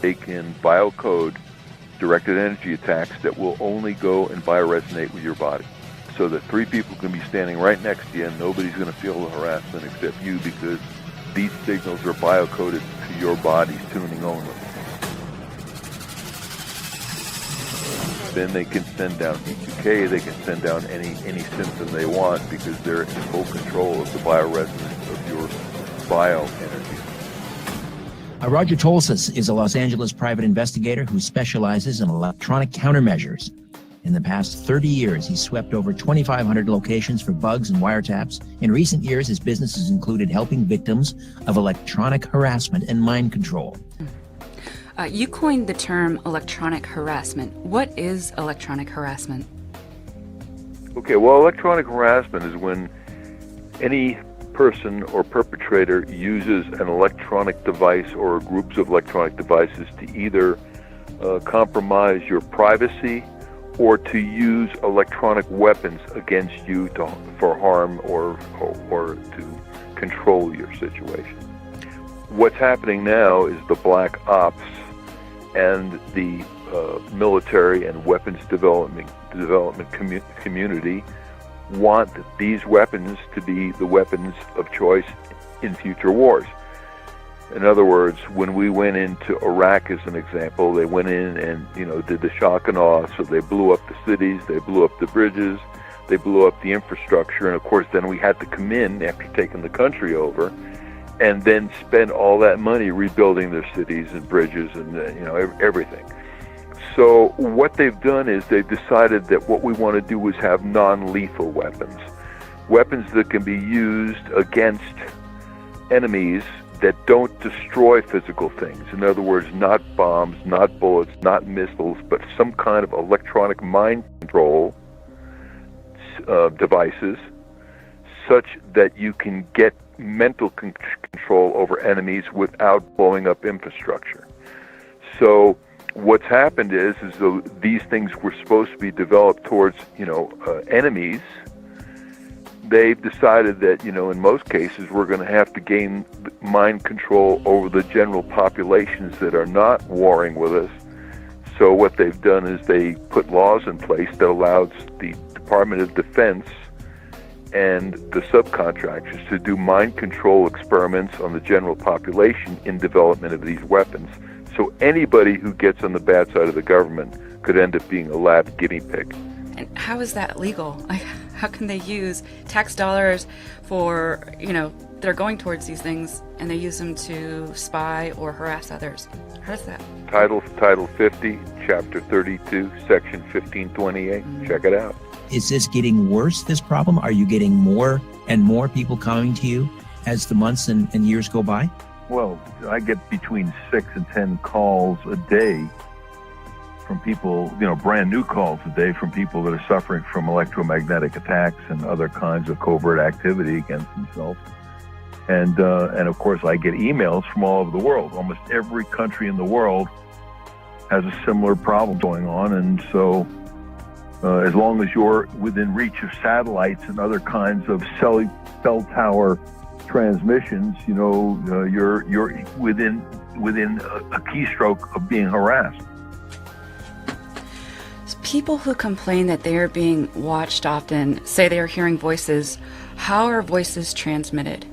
they can biocode directed energy attacks that will only go and bioresonate with your body. So that three people can be standing right next to you and nobody's going to feel the harassment except you, because these signals are biocoded to your body's tuning only. Then they can send down V2K, they can send down any symptom they want, because they're in full control of the bioresonance of your bioenergy. Roger Tolsas is a Los Angeles private investigator who specializes in electronic countermeasures. In the past 30 years, he's swept over 2,500 locations for bugs and wiretaps. In recent years, his business has included helping victims of electronic harassment and mind control. You coined the term electronic harassment. What is electronic harassment? Okay, well, electronic harassment is when any person or perpetrator uses an electronic device or groups of electronic devices to either compromise your privacy or to use electronic weapons against you for harm or to control your situation. What's happening now is the black ops and the military and weapons development community want these weapons to be the weapons of choice in future wars. In other words, when we went into Iraq, as an example, they went in and, did the shock and awe. So they blew up the cities, they blew up the bridges, they blew up the infrastructure. And of course, then we had to come in after taking the country over and then spend all that money rebuilding their cities and bridges and, everything. So what they've done is they've decided that what we want to do is have non-lethal weapons. Weapons that can be used against enemies that don't destroy physical things. In other words, not bombs, not bullets, not missiles, but some kind of electronic mind control devices, such that you can get mental control over enemies without blowing up infrastructure. So what's happened is these things were supposed to be developed towards, enemies. They've decided that, in most cases, we're going to have to gain mind control over the general populations that are not warring with us. So what they've done is they put laws in place that allows the Department of Defense and the subcontractors to do mind control experiments on the general population in development of these weapons. So anybody who gets on the bad side of the government could end up being a lab guinea pig. And how is that legal? How can they use tax dollars for, that are going towards these things, and they use them to spy or harass others? How does that? Title 50, Chapter 32, Section 1528. Check it out. Is this getting worse, this problem? Are you getting more and more people coming to you as the months and years go by? Well, I get between 6 and 10 calls a day from people, brand new calls a day from people that are suffering from electromagnetic attacks and other kinds of covert activity against themselves. And of course, I get emails from all over the world. Almost every country in the world has a similar problem going on. And so as long as you're within reach of satellites and other kinds of cell tower transmissions, you're within a keystroke of being harassed. People who complain that they are being watched often say they are hearing voices. How are voices transmitted?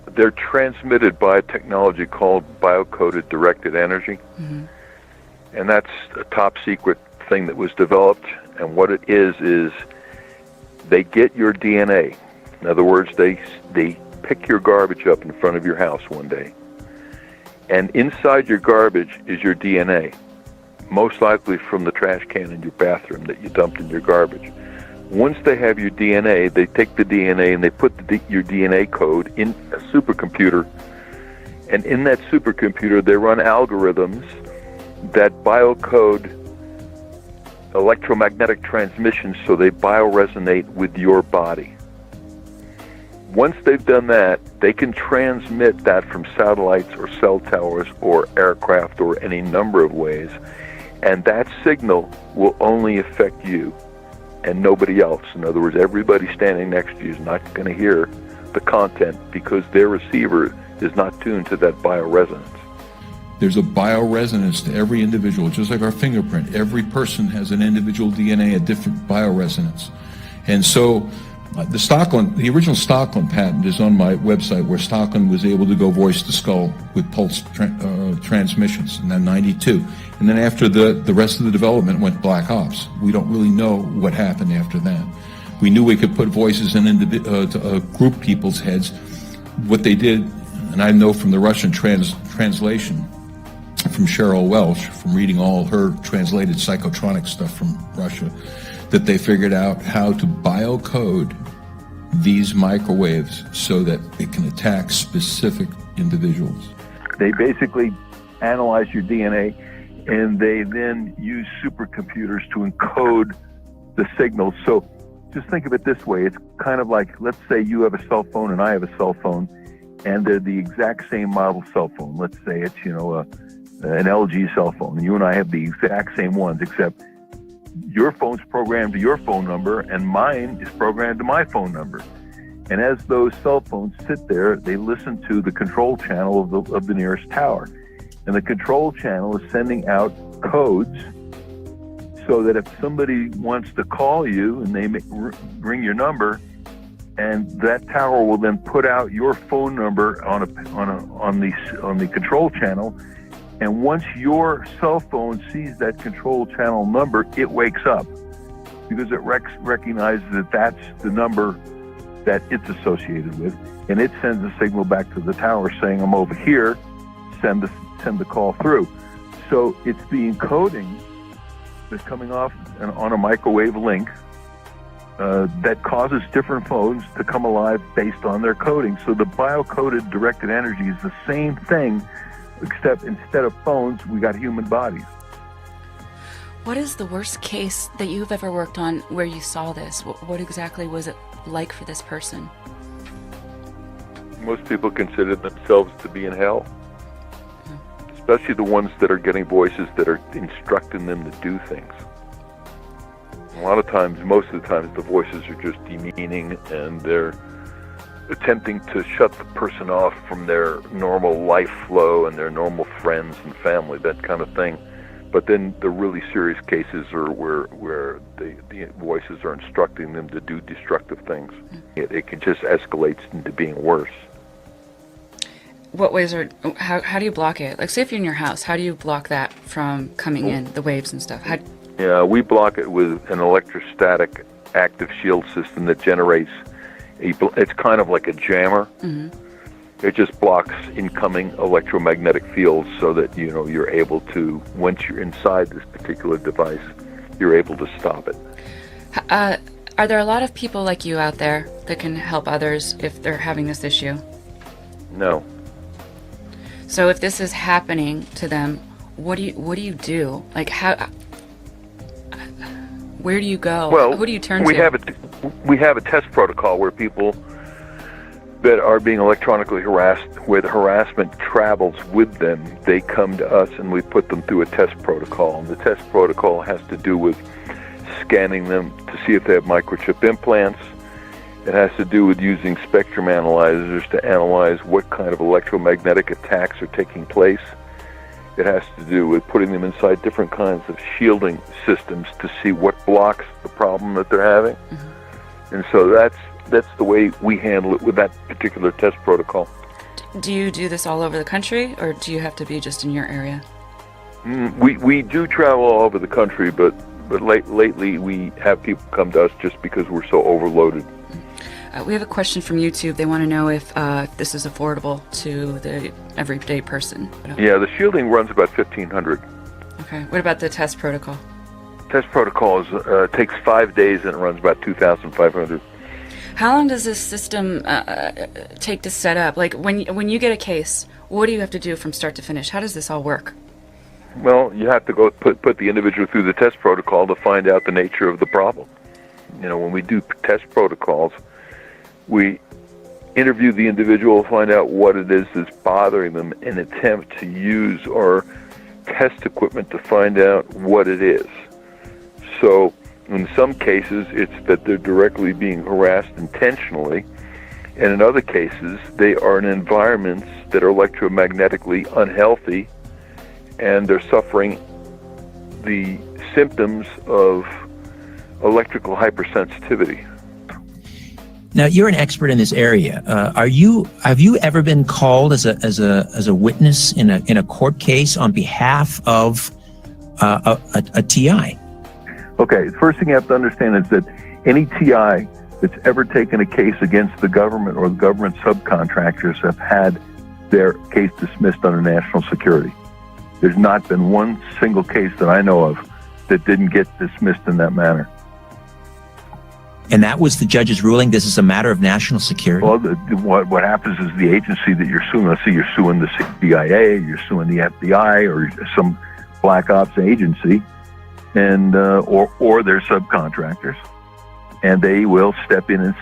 They're transmitted by a technology called biocoded directed energy. Mm-hmm. And that's a top secret thing that was developed. And what it is they get your DNA. In other words, they pick your garbage up in front of your house one day. And inside your garbage is your DNA, most likely from the trash can in your bathroom that you dumped in your garbage. Once they have your DNA, they take the DNA and they put your DNA code in a supercomputer. And in that supercomputer, they run algorithms that biocode electromagnetic transmissions so they bioresonate with your body. Once they've done that, they can transmit that from satellites or cell towers or aircraft or any number of ways. And that signal will only affect you and nobody else. In other words, everybody standing next to you is not going to hear the content because their receiver is not tuned to that bioresonance. There's a bioresonance to every individual, just like our fingerprint. Every person has an individual DNA, a different bioresonance. And so the original Stockland patent is on my website, where Stockland was able to go voice to skull with pulse transmissions in 92. And then after the rest of the development went black ops. We don't really know what happened after that. We knew we could put voices in group people's heads. What they did, and I know from the Russian translation from Cheryl Welch, from reading all her translated psychotronic stuff from Russia, that they figured out how to biocode these microwaves so that it can attack specific individuals. They basically analyze your DNA, and they then use supercomputers to encode the signals. So just think of it this way. It's kind of like, let's say you have a cell phone and I have a cell phone, and they're the exact same model cell phone. Let's say it's, an LG cell phone, and you and I have the exact same ones, except your phone's programmed to your phone number and mine is programmed to my phone number. And as those cell phones sit there, they listen to the control channel of the nearest tower. And the control channel is sending out codes so that if somebody wants to call you and they ring your number, and that tower will then put out your phone number on the control channel. And once your cell phone sees that control channel number, it wakes up because it recognizes that that's the number that it's associated with, and it sends a signal back to the tower saying, "I'm over here. Send the call through." So it's the encoding that's coming off on a microwave link that causes different phones to come alive based on their coding. So the biocoded directed energy is the same thing, except instead of phones, we got human bodies. What is the worst case that you've ever worked on where you saw this? What exactly was it like for this person? Most people consider themselves to be in hell, especially the ones that are getting voices that are instructing them to do things. A lot of times, most of the times, the voices are just demeaning, and they're attempting to shut the person off from their normal life flow and their normal friends and family, that kind of thing. But then the really serious cases are where the voices are instructing them to do destructive things. It can just escalate into being worse. What ways how do you block it? Like, say if you're in your house, how do you block that from coming in, the waves and stuff? Yeah, we block it with an electrostatic active shield system that generates it's kind of like a jammer. Mm-hmm. It just blocks incoming electromagnetic fields so that, you're able to, once you're inside this particular device, you're able to stop it. Are there a lot of people like you out there that can help others if they're having this issue? No. So if this is happening to them, what do you do? Like, where do you go? Well, who do you turn to? We have a test protocol where people that are being electronically harassed, where the harassment travels with them, they come to us and we put them through a test protocol. And the test protocol has to do with scanning them to see if they have microchip implants. It has to do with using spectrum analyzers to analyze what kind of electromagnetic attacks are taking place. It has to do with putting them inside different kinds of shielding systems to see what blocks the problem that they're having. Mm-hmm. And so that's the way we handle it with that particular test protocol. Do you do this all over the country, or do you have to be just in your area? We do travel all over the country, but lately we have people come to us just because we're so overloaded. We have a question from YouTube. They want to know if this is affordable to the everyday person. Yeah, the shielding runs about $1,500. Okay. What about the test protocol? Test protocol takes 5 days and it runs about $2,500. How long does this system take to set up? Like, when you get a case, what do you have to do from start to finish? How does this all work? Well, you have to go put the individual through the test protocol to find out the nature of the problem. When we do test protocols, we interview the individual, find out what it is that's bothering them, and attempt to use our test equipment to find out what it is. So in some cases, it's that they're directly being harassed intentionally, and in other cases, they are in environments that are electromagnetically unhealthy, and they're suffering the symptoms of electrical hypersensitivity. Now, you're an expert in this area. Have you ever been called as a witness in a court case on behalf of a TI? Okay, the first thing you have to understand is that any TI that's ever taken a case against the government or the government subcontractors have had their case dismissed under national security. There's not been one single case that I know of that didn't get dismissed in that manner. And that was the judge's ruling. This is a matter of national security. Well, what happens is the agency that you're suing, let's say you're suing the CIA, you're suing the FBI, or some black ops agency, and or their subcontractors, and they will step in and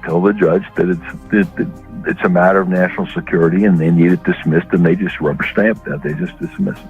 tell the judge that it's a matter of national security, and they need it dismissed, and they just rubber stamp that. They just dismiss it.